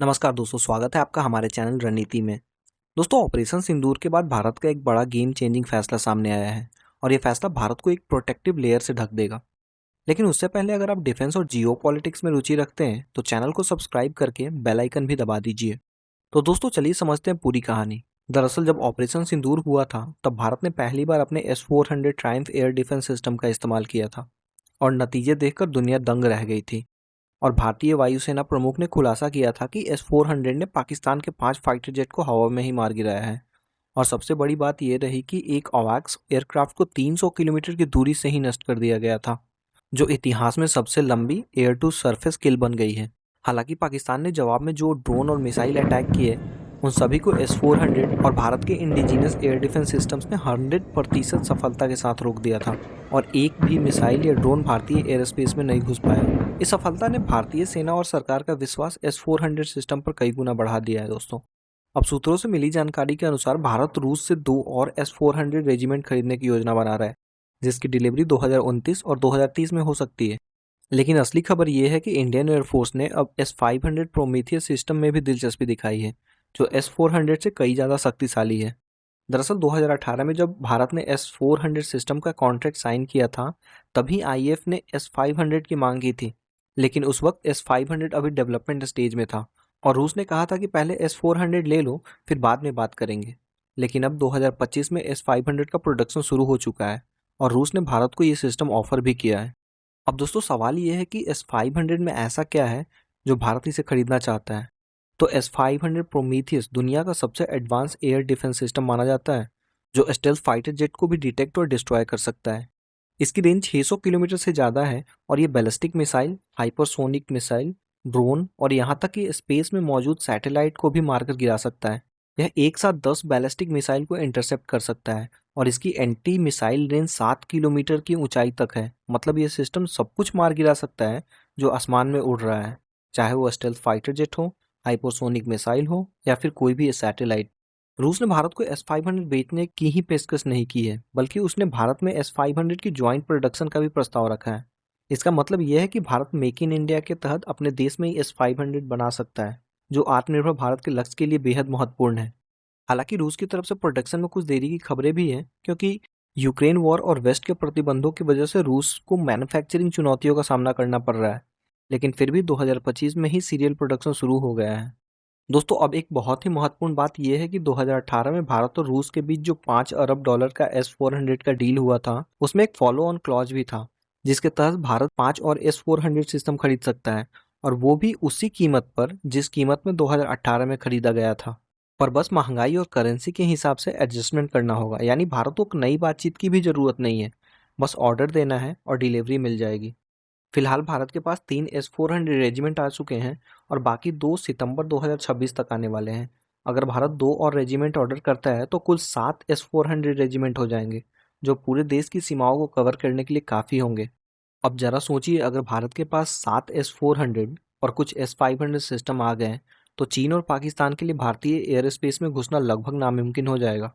नमस्कार दोस्तों, स्वागत है आपका हमारे चैनल रणनीति में। दोस्तों, ऑपरेशन सिंदूर के बाद भारत का एक बड़ा गेम चेंजिंग फैसला सामने आया है और ये फैसला भारत को एक प्रोटेक्टिव लेयर से ढक देगा। लेकिन उससे पहले अगर आप डिफेंस और जियो पॉलिटिक्स में रुचि रखते हैं तो चैनल को सब्सक्राइब करके बेल आइकन भी दबा दीजिए। तो दोस्तों, चलिए समझते हैं पूरी कहानी। दरअसल जब ऑपरेशन सिंदूर हुआ था तब भारत ने पहली बार अपने S-400 Triumph air defense system का इस्तेमाल किया था और नतीजे देखकर दुनिया दंग रह गई थी। और भारतीय वायुसेना प्रमुख ने खुलासा किया था कि S-400 ने पाकिस्तान के 5 फाइटर जेट को हवा में ही मार गिराया है। और सबसे बड़ी बात यह रही कि एक अवैक्स एयरक्राफ्ट को 300 किलोमीटर की दूरी से ही नष्ट कर दिया गया था, जो इतिहास में सबसे लंबी एयर टू सरफेस किल बन गई है। हालांकि पाकिस्तान ने जवाब में जो ड्रोन और मिसाइल अटैक किए उन सभी को S-400 और भारत के इंडिजिनस एयर डिफेंस सिस्टम्स ने 100% सफलता के साथ रोक दिया था और एक भी मिसाइल या ड्रोन भारतीय एयर स्पेस में नहीं घुस पाया। इस सफलता ने भारतीय सेना और सरकार का विश्वास S-400 सिस्टम पर कई गुना बढ़ा दिया है। दोस्तों, अब सूत्रों से मिली जानकारी के अनुसार भारत रूस से 2 और S-400 रेजिमेंट खरीदने की योजना बना रहा है, जिसकी डिलीवरी 2029 और 2030 में हो सकती है। लेकिन असली खबर यह है कि इंडियन एयरफोर्स ने अब S-500 प्रोमीथियस सिस्टम में भी दिलचस्पी दिखाई है, जो S-400 से कई ज़्यादा शक्तिशाली है। दरअसल 2018 में जब भारत ने S-400 सिस्टम का कॉन्ट्रैक्ट साइन किया था, तभी IAF ने S-500 की मांग की थी। लेकिन उस वक्त S-500 अभी डेवलपमेंट स्टेज में था और रूस ने कहा था कि पहले S-400 ले लो, फिर बाद में बात करेंगे। लेकिन अब 2025 में S-500 का प्रोडक्शन शुरू हो चुका है और रूस ने भारत को ये सिस्टम ऑफर भी किया है। अब दोस्तों, सवाल ये है कि S-500 में ऐसा क्या है जो भारत इसे खरीदना चाहता है। तो S-500 प्रोमीथियस दुनिया का सबसे एडवांस एयर डिफेंस सिस्टम माना जाता है, जो स्टेल्थ फाइटर जेट को भी डिटेक्ट और डिस्ट्रॉय कर सकता है। इसकी रेंज 600 किलोमीटर से ज़्यादा है और ये ballistic missile, hypersonic missile, drone और यहाँ तक कि स्पेस में मौजूद सैटेलाइट को भी मारकर गिरा सकता है। यह एक साथ 10 बैलिस्टिक मिसाइल को इंटरसेप्ट कर सकता है और इसकी एंटी मिसाइल रेंज 7 किलोमीटर की ऊंचाई तक है। मतलब ये सिस्टम सब कुछ मार गिरा सकता है जो आसमान में उड़ रहा है, चाहे वो स्टेल्थ फाइटर जेट हो, हाइपरसोनिक मिसाइल हो या फिर कोई भी सैटेलाइट। रूस ने भारत को S-500 बेचने की ही पेशकश नहीं की है, बल्कि उसने भारत में S-500 की ज्वाइंट प्रोडक्शन का भी प्रस्ताव रखा है। इसका मतलब यह है कि भारत मेक इन इंडिया के तहत अपने देश में ही S-500 बना सकता है, जो आत्मनिर्भर भारत के लक्ष्य के लिए बेहद महत्वपूर्ण है। हालांकि रूस की तरफ से प्रोडक्शन में कुछ देरी की खबरें भी हैं, क्योंकि यूक्रेन वॉर और वेस्ट के प्रतिबंधों की वजह से रूस को मैन्युफैक्चरिंग चुनौतियों का सामना करना पड़ रहा है। लेकिन फिर भी 2025 में ही सीरियल प्रोडक्शन शुरू हो गया है। दोस्तों, अब एक बहुत ही महत्वपूर्ण बात यह है कि 2018 में भारत और रूस के बीच जो $5 अरब का S-400 का डील हुआ था, उसमें एक फॉलो ऑन क्लॉज भी था, जिसके तहत भारत 5 और S-400 सिस्टम खरीद सकता है, और वो भी उसी कीमत पर जिस कीमत में 2018 में खरीदा गया था। पर बस महंगाई और करेंसी के हिसाब से एडजस्टमेंट करना होगा, यानी भारत को नई बातचीत की भी जरूरत नहीं है, बस ऑर्डर देना है और डिलीवरी मिल जाएगी। फिलहाल भारत के पास 3 S-400 रेजिमेंट आ चुके हैं और बाकी 2 सितंबर 2026 तक आने वाले हैं। अगर भारत 2 और रेजिमेंट ऑर्डर करता है तो कुल 7 S-400 रेजिमेंट हो जाएंगे, जो पूरे देश की सीमाओं को कवर करने के लिए काफ़ी होंगे। अब जरा सोचिए, अगर भारत के पास 7 S-400 और कुछ S-500 सिस्टम आ गए तो चीन और पाकिस्तान के लिए भारतीय एयर स्पेस में घुसना लगभग नामुमकिन हो जाएगा।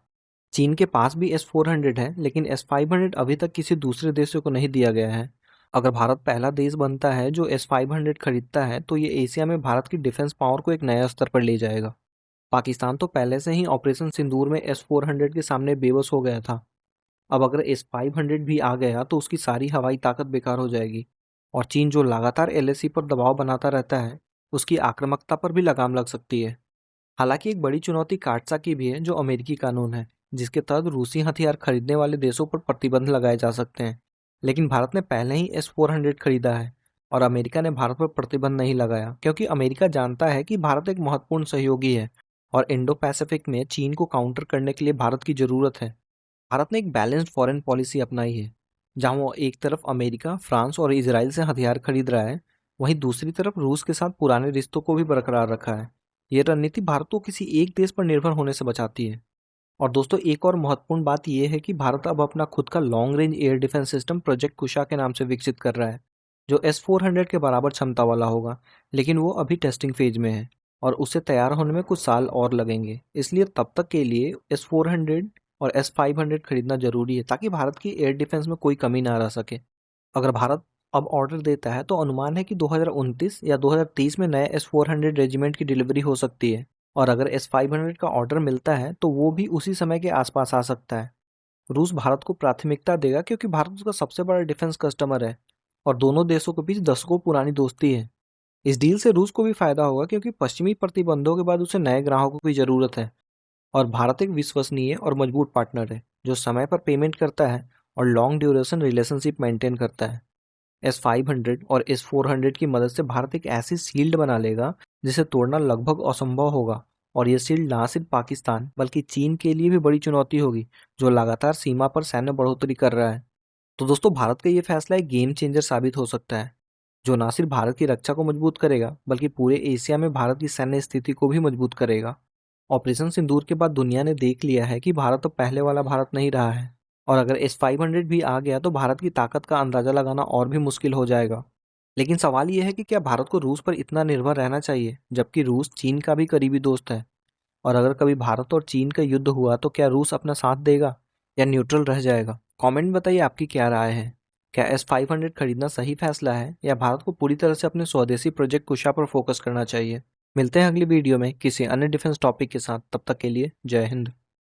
चीन के पास भी S-400 है, लेकिन S-500 अभी तक किसी दूसरे देशों को नहीं दिया गया है। अगर भारत पहला देश बनता है जो S-500 खरीदता है तो ये एशिया में भारत की डिफेंस पावर को एक नया स्तर पर ले जाएगा। पाकिस्तान तो पहले से ही ऑपरेशन सिंदूर में S-400 के सामने बेबस हो गया था। अब अगर S-500 भी आ गया तो उसकी सारी हवाई ताकत बेकार हो जाएगी और चीन जो लगातार LAC पर दबाव बनाता रहता है, उसकी आक्रामकता पर भी लगाम लग सकती है। हालांकि एक बड़ी चुनौती काटसा की भी है, जो अमेरिकी कानून है, जिसके तहत रूसी हथियार खरीदने वाले देशों पर प्रतिबंध लगाए जा सकते हैं। लेकिन भारत ने पहले ही S-400 खरीदा है और अमेरिका ने भारत पर प्रतिबंध नहीं लगाया, क्योंकि अमेरिका जानता है कि भारत एक महत्वपूर्ण सहयोगी है और इंडो पैसिफिक में चीन को काउंटर करने के लिए भारत की जरूरत है। भारत ने एक बैलेंस्ड फॉरेन पॉलिसी अपनाई है, जहां वो एक तरफ अमेरिका, फ्रांस और इजराइल से हथियार खरीद रहा है, वहीं दूसरी तरफ रूस के साथ पुराने रिश्तों को भी बरकरार रखा है। ये रणनीति भारत को किसी एक देश पर निर्भर होने से बचाती है। और दोस्तों, एक और महत्वपूर्ण बात यह है कि भारत अब अपना खुद का long range air defense system project Kusha के नाम से विकसित कर रहा है, जो S-400 के बराबर क्षमता वाला होगा। लेकिन वो अभी टेस्टिंग फेज में है और उसे तैयार होने में कुछ साल और लगेंगे। इसलिए तब तक के लिए S-400 और S-500 खरीदना जरूरी है, ताकि भारत की एयर डिफेंस में कोई कमी ना रह सके। अगर भारत अब ऑर्डर देता है तो अनुमान है कि 2029 या 2030 में नए S-400 रेजिमेंट की डिलीवरी हो सकती है, और अगर S-500 का ऑर्डर मिलता है तो वो भी उसी समय के आसपास आ सकता है। रूस भारत को प्राथमिकता देगा क्योंकि भारत उसका सबसे बड़ा डिफेंस कस्टमर है और दोनों देशों के बीच दशकों पुरानी दोस्ती है। इस डील से रूस को भी फायदा होगा क्योंकि पश्चिमी प्रतिबंधों के बाद उसे नए ग्राहकों की जरूरत है, और भारत एक विश्वसनीय और मजबूत पार्टनर है जो समय पर पेमेंट करता है और लॉन्ग ड्यूरेशन रिलेशनशिप मेंटेन करता है। S-500 और S-400 की मदद से भारत एक ऐसी शील्ड बना लेगा जिसे तोड़ना लगभग असंभव होगा, और ये शील्ड ना सिर्फ पाकिस्तान बल्कि चीन के लिए भी बड़ी चुनौती होगी जो लगातार सीमा पर सैन्य बढ़ोतरी कर रहा है। तो दोस्तों, भारत का ये फैसला एक गेम चेंजर साबित हो सकता है जो ना सिर्फ भारत की रक्षा को मजबूत करेगा बल्कि पूरे एशिया में भारत की सैन्य स्थिति को भी मजबूत करेगा। ऑपरेशन सिंदूर के बाद दुनिया ने देख लिया है कि भारत अब पहले वाला भारत नहीं रहा है, और अगर S-500 भी आ गया तो भारत की ताकत का अंदाजा लगाना और भी मुश्किल हो जाएगा। लेकिन सवाल यह है कि क्या भारत को रूस पर इतना निर्भर रहना चाहिए जबकि रूस चीन का भी करीबी दोस्त है? और अगर कभी भारत और चीन का युद्ध हुआ तो क्या रूस अपना साथ देगा या न्यूट्रल रह जाएगा? कमेंट में बताइए आपकी क्या राय है। क्या S-500 खरीदना सही फैसला है या भारत को पूरी तरह से अपने स्वदेशी प्रोजेक्ट कुशा पर फोकस करना चाहिए? मिलते हैं अगली वीडियो में किसी अन्य डिफेंस टॉपिक के साथ। तब तक के लिए जय हिंद।